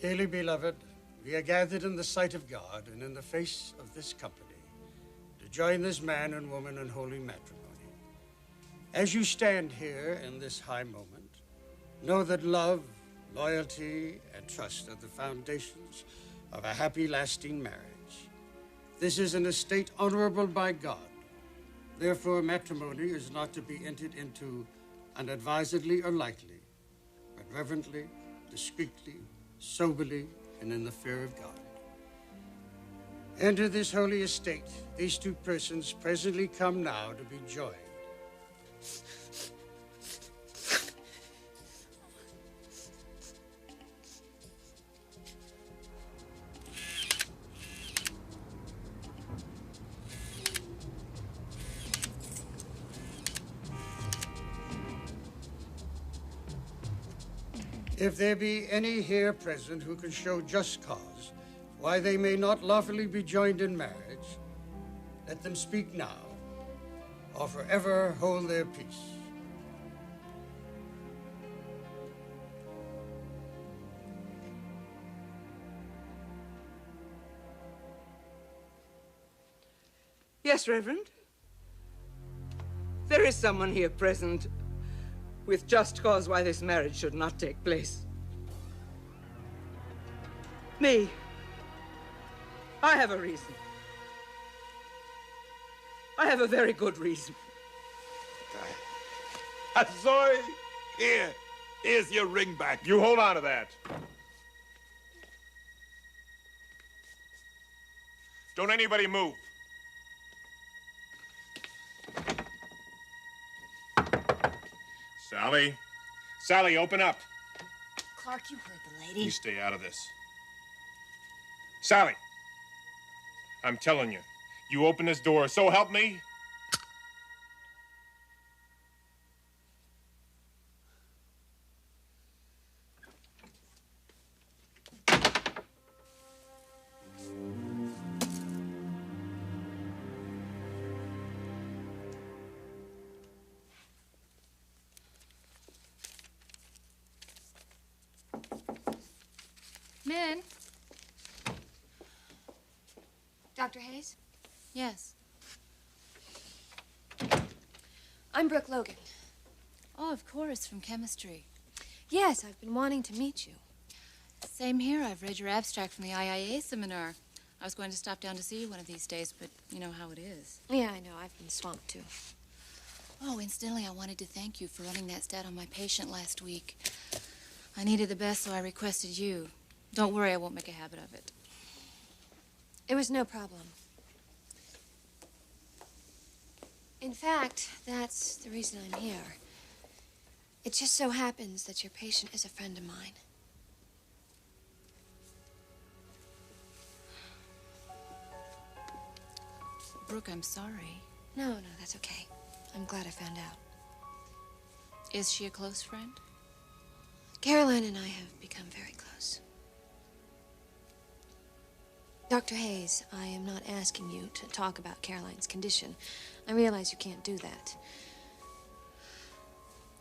Dearly beloved, we are gathered in the sight of God and in the face of this company to join this man and woman in holy matrimony. As you stand here in this high moment, know that love, loyalty, and trust are the foundations of a happy, lasting marriage. This is an estate honorable by God. Therefore, matrimony is not to be entered into unadvisedly or lightly, but reverently, discreetly, soberly, and in the fear of God. Enter this holy estate. These two persons presently come now to be joined. If there be any here present who can show just cause why they may not lawfully be joined in marriage, let them speak now, or forever hold their peace. Yes, Reverend. There is someone here present with just cause why this marriage should not take place. Me. I have a reason. I have a very good reason. Zoe, here's your ring back. You hold on to that. Don't anybody move. Sally. Sally, open up. Clarke, you heard the lady. You stay out of this. Sally. I'm telling you, you open this door, so help me. Min? Dr. Hayes? Yes. I'm Brooke Logan. Oh, of course, from chemistry. Yes, I've been wanting to meet you. Same here. I've read your abstract from the IIA seminar. I was going to stop down to see you one of these days, but you know how it is. Yeah, I know. I've been swamped, too. Oh, incidentally, I wanted to thank you for running that stat on my patient last week. I needed the best, so I requested you. Don't worry, I won't make a habit of it. It was no problem. In fact, that's the reason I'm here. It just so happens that your patient is a friend of mine. Brooke, I'm sorry. No, that's okay. I'm glad I found out. Is she a close friend? Caroline and I have become very close. Dr. Hayes, I am not asking you to talk about Caroline's condition. I realize you can't do that.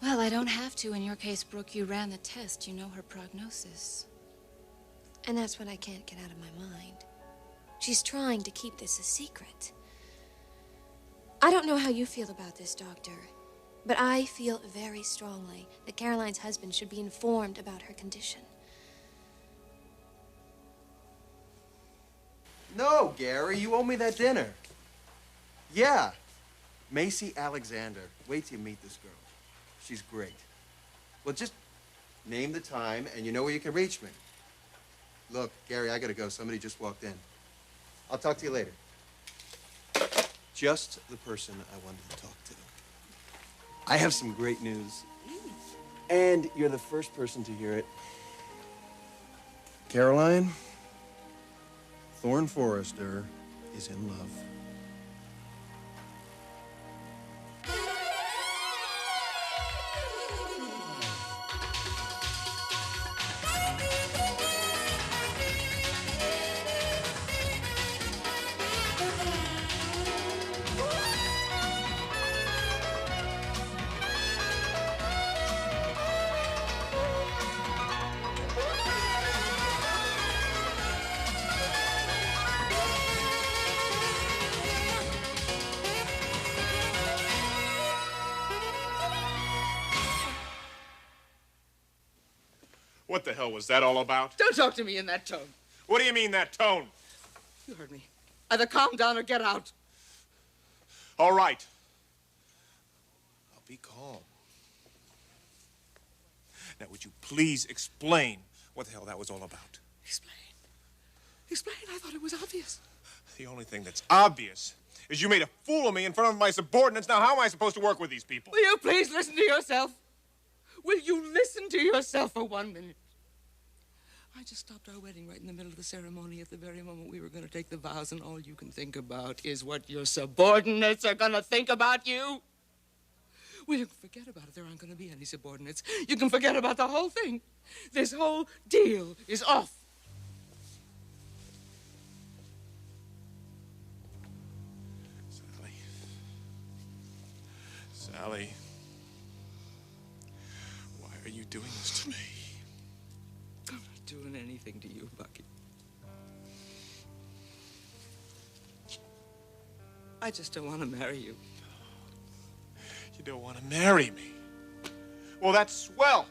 Well, I don't have to. In your case, Brooke, you ran the test. You know her prognosis. And that's what I can't get out of my mind. She's trying to keep this a secret. I don't know how you feel about this, Doctor, but I feel very strongly that Caroline's husband should be informed about her condition. No, Gary, you owe me that dinner. Yeah, Macy Alexander. Wait till you meet this girl. She's great. Well, just name the time and you know where you can reach me. Look, Gary, I gotta go. Somebody just walked in. I'll talk to you later. Just the person I wanted to talk to. I have some great news. And you're the first person to hear it. Caroline, Thorne Forrester is in love. What the hell was that all about? Don't talk to me in that tone. What do you mean, that tone? You heard me. Either calm down or get out. All right. I'll be calm. Now, would you please explain what the hell that was all about? Explain? Explain? I thought it was obvious. The only thing that's obvious is you made a fool of me in front of my subordinates. Now, how am I supposed to work with these people? Will you please listen to yourself? Will you listen to yourself for 1 minute? I just stopped our wedding right in the middle of the ceremony at the very moment we were going to take the vows, and all you can think about is what your subordinates are going to think about you. Well, you can forget about it. There aren't going to be any subordinates. You can forget about the whole thing. This whole deal is off. Sally, why are you doing this to me? I'm not doing anything to you, Bucky. I just don't want to marry you. You don't want to marry me? Well, that's swell.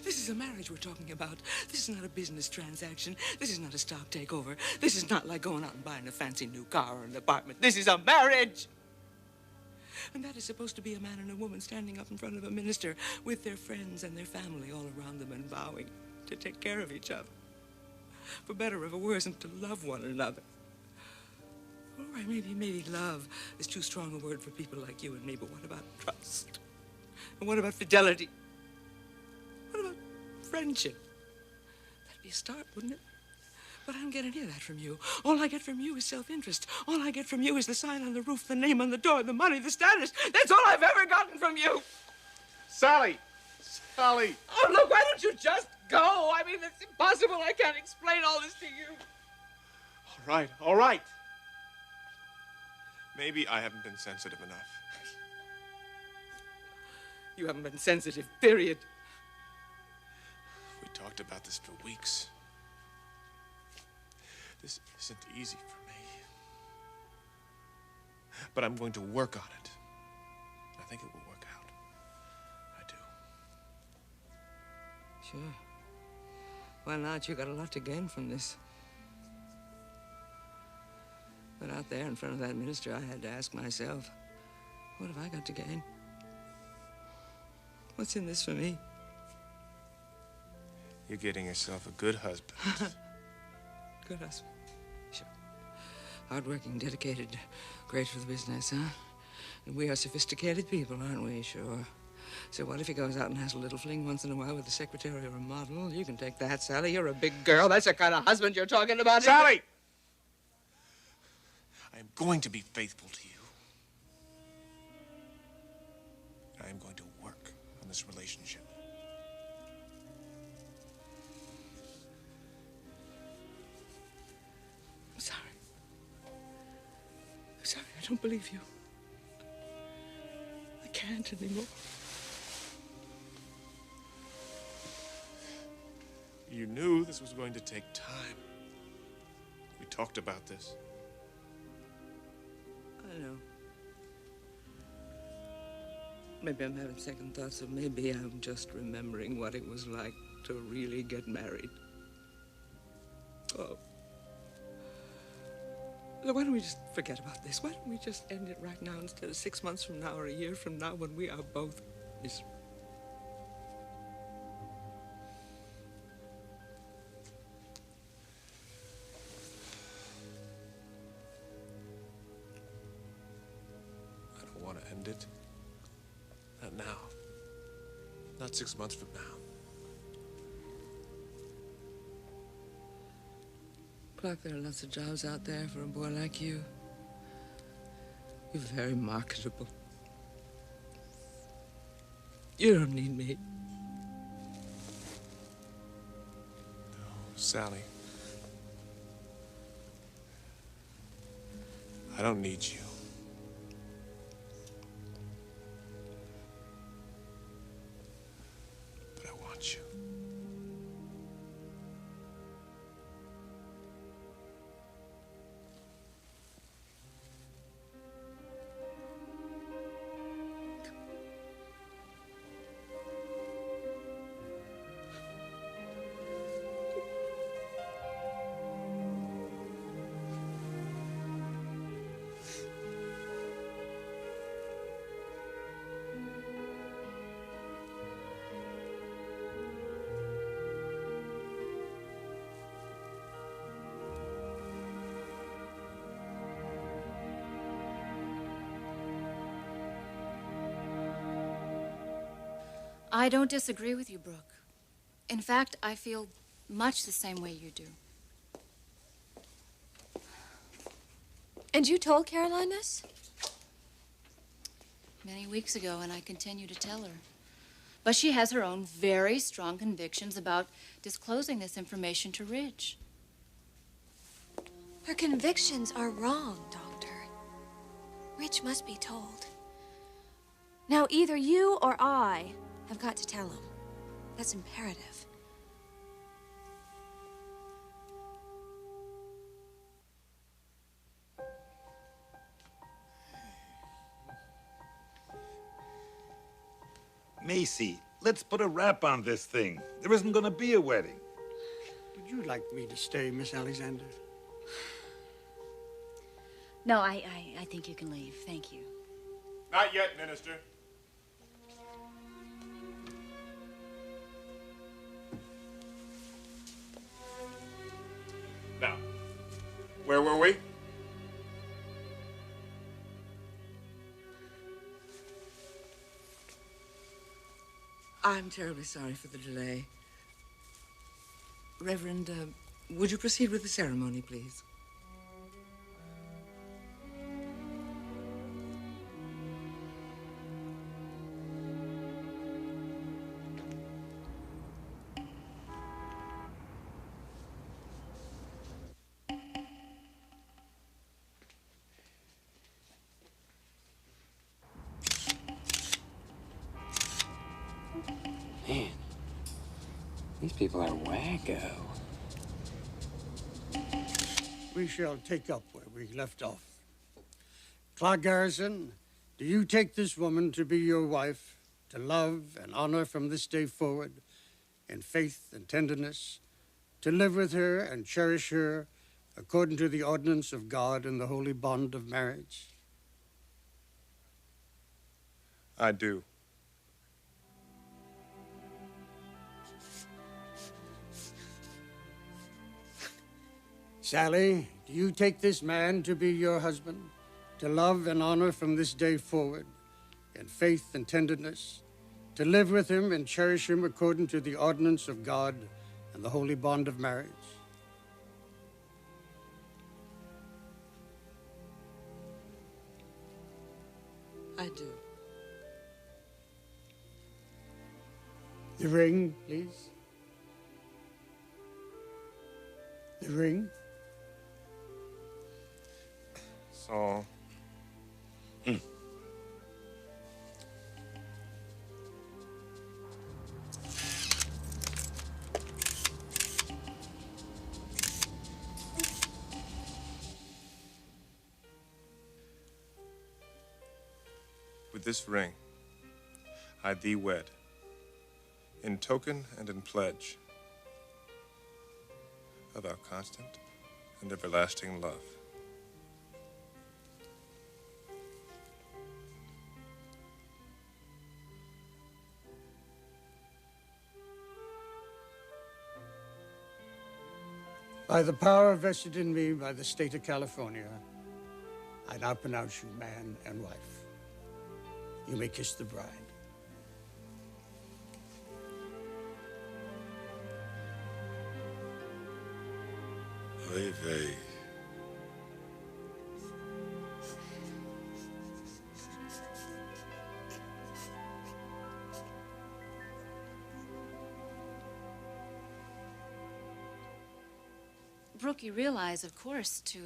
This is a marriage we're talking about. This is not a business transaction. This is not a stock takeover. This is not like going out and buying a fancy new car or an apartment. This is a marriage. And that is supposed to be a man and a woman standing up in front of a minister with their friends and their family all around them and vowing to take care of each other, for better or for worse, and to love one another. All right, maybe love is too strong a word for people like you and me, but what about trust? And what about fidelity? What about friendship? That'd be a start, wouldn't it? But I don't get any of that from you. All I get from you is self-interest. All I get from you is the sign on the roof, the name on the door, the money, the status. That's all I've ever gotten from you. Sally! Sally! Oh, look, why don't you just go? I mean, it's impossible. I can't explain all this to you. All right. Maybe I haven't been sensitive enough. You haven't been sensitive, period. We talked about this for weeks. This isn't easy for me. But I'm going to work on it. I think it will work out. I do. Sure. Why not? You got a lot to gain from this. But out there in front of that minister, I had to ask myself, what have I got to gain? What's in this for me? You're getting yourself a good husband. Good husband. Sure. Hardworking, dedicated, great for the business, huh? And we are sophisticated people, aren't we? Sure. So what if he goes out and has a little fling once in a while with a secretary or a model? You can take that, Sally. You're a big girl. That's the kind of husband you're talking about. Sally! I am going to be faithful to you. I am going to work on this relationship. I'm sorry. I'm sorry. I don't believe you. I can't anymore. You knew this was going to take time. We talked about this. I know. Maybe I'm having second thoughts, or maybe I'm just remembering what it was like to really get married. Oh. Look, why don't we just forget about this? Why don't we just end it right now instead of 6 months from now or a year from now when we are both miserable? End it. Not now. Not 6 months from now. Clarke, there are lots of jobs out there for a boy like you. You're very marketable. You don't need me. No, Sally. I don't need you. You. I don't disagree with you, Brooke. In fact, I feel much the same way you do. And you told Caroline this? Many weeks ago, and I continue to tell her. But she has her own very strong convictions about disclosing this information to Ridge. Her convictions are wrong, Doctor. Ridge must be told. Now, either you or I have got to tell him. That's imperative. Macy, let's put a wrap on this thing. There isn't gonna be a wedding. Would you like me to stay, Miss Alexander? No, I think you can leave. Thank you. Not yet, Minister. Now, where were we? I'm terribly sorry for the delay. Reverend, would you proceed with the ceremony, please? Man, these people are wacko. We shall take up where we left off. Clarke Garrison, do you take this woman to be your wife, to love and honor from this day forward, in faith and tenderness, to live with her and cherish her according to the ordinance of God and the holy bond of marriage? I do. Sally, do you take this man to be your husband, to love and honor from this day forward, in faith and tenderness, to live with him and cherish him according to the ordinance of God and the holy bond of marriage? I do. The ring, please. The ring. So, with this ring, I thee wed, in token and in pledge of our constant and everlasting love. By the power vested in me by the state of California, I now pronounce you man and wife. You may kiss the bride. Oy vey. Brooke, you realize, of course, to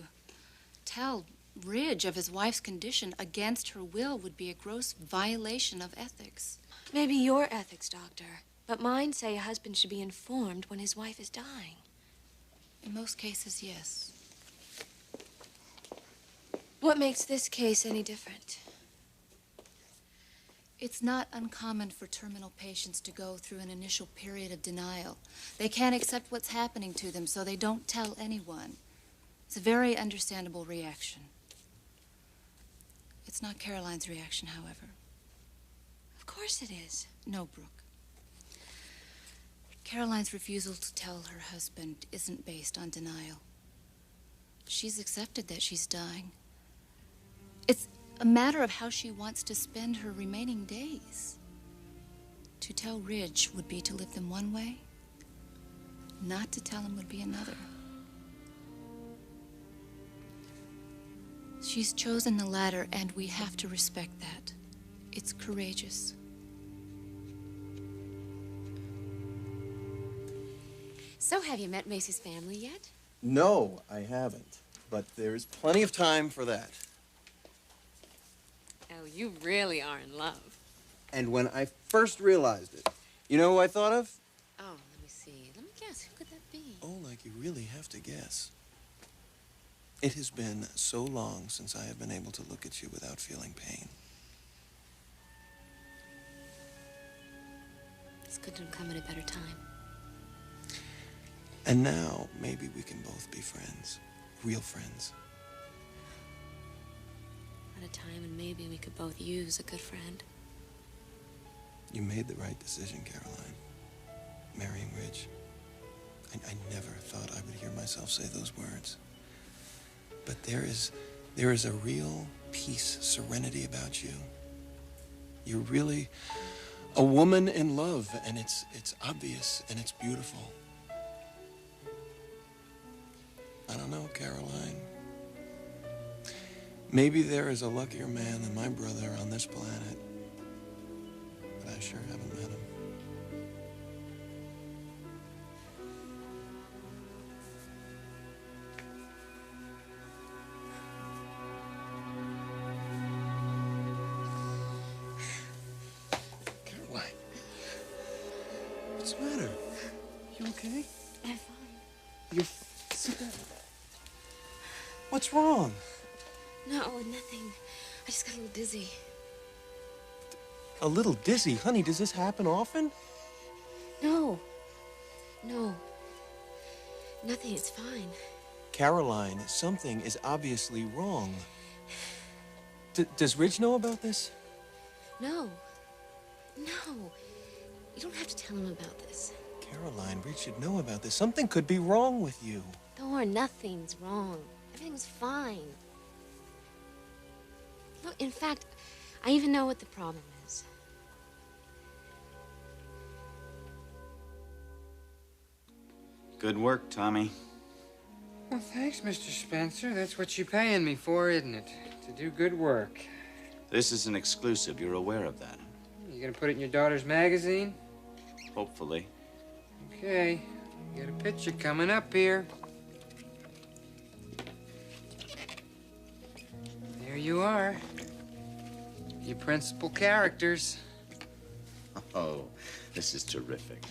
tell Ridge of his wife's condition against her will would be a gross violation of ethics. Maybe your ethics, Doctor, but mine say a husband should be informed when his wife is dying. In most cases, yes. What makes this case any different? It's not uncommon for terminal patients to go through an initial period of denial. They can't accept what's happening to them, so they don't tell anyone. It's a very understandable reaction. It's not Caroline's reaction, however. Of course it is. No, Brooke. Caroline's refusal to tell her husband isn't based on denial. She's accepted that she's dying. It's a matter of how she wants to spend her remaining days. To tell Ridge would be to live them one way. Not to tell him would be another. She's chosen the latter, and we have to respect that. It's courageous. So, have you met Macy's family yet? No, I haven't. But there's plenty of time for that. Oh, you really are in love. And when I first realized it, you know who I thought of? Oh, let me see. Let me guess. Who could that be? Oh, like you really have to guess. It has been so long since I have been able to look at you without feeling pain. This couldn't have come at a better time. And now, maybe we can both be friends. Real friends. At a time when maybe we could both use a good friend. You made the right decision, Caroline. Marrying Ridge. I never thought I would hear myself say those words. But there is a real peace, serenity about you. You're really a woman in love, and it's obvious and it's beautiful. I don't know, Caroline. Maybe there is a luckier man than my brother on this planet, but I sure haven't met him. Caroline, what's the matter? You okay? I'm fine. You're... Sit down. What's wrong? No, nothing. I just got a little dizzy. A little dizzy? Honey, does this happen often? No. No. Nothing. It's fine. Caroline, something is obviously wrong. Does Ridge know about this? No. No. You don't have to tell him about this. Caroline, Ridge should know about this. Something could be wrong with you. Thorne, nothing's wrong. Everything's fine. Look, in fact, I even know what the problem is. Good work, Tommy. Well, thanks, Mr. Spencer. That's what you're paying me for, isn't it? To do good work. This is an exclusive. You're aware of that. You gonna put it in your daughter's magazine? Hopefully. Okay. Got a picture coming up here. There you are. Your principal characters. Oh, this is terrific.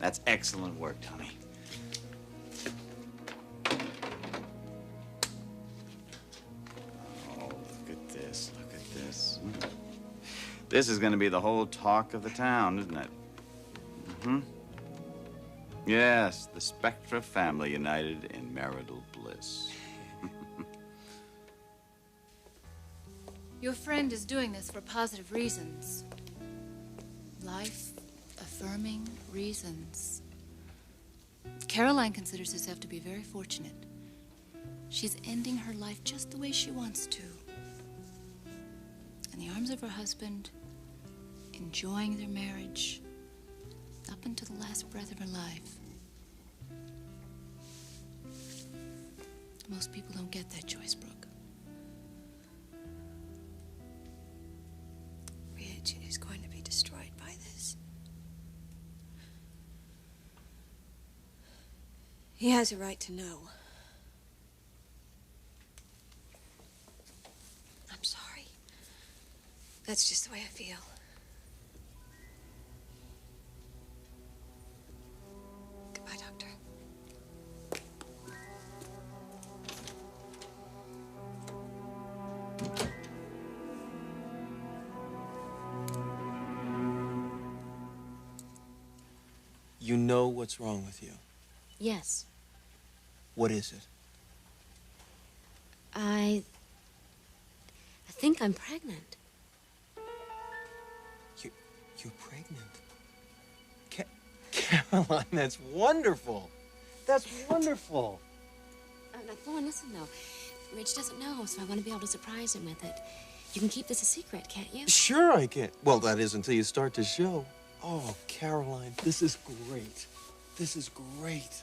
That's excellent work, Tommy. Oh, look at this. Look at this. This is going to be the whole talk of the town, isn't it? Mm-hmm. Yes, the Spectra family united in marital bliss. Your friend is doing this for positive reasons. Life-affirming reasons. Caroline considers herself to be very fortunate. She's ending her life just the way she wants to. In the arms of her husband, enjoying their marriage up until the last breath of her life. Most people don't get that choice, Brooke. Ridge is going to be destroyed by this. He has a right to know. I'm sorry. That's just the way I feel. Goodbye, Doctor. You know what's wrong with you. Yes. What is it? I think I'm pregnant. You're pregnant? Caroline, that's wonderful. That's wonderful. Now, Thorne, listen, though. Ridge doesn't know, so I want to be able to surprise him with it. You can keep this a secret, can't you? Sure I can. Well, that is until you start to show. Oh, Caroline, this is great. This is great.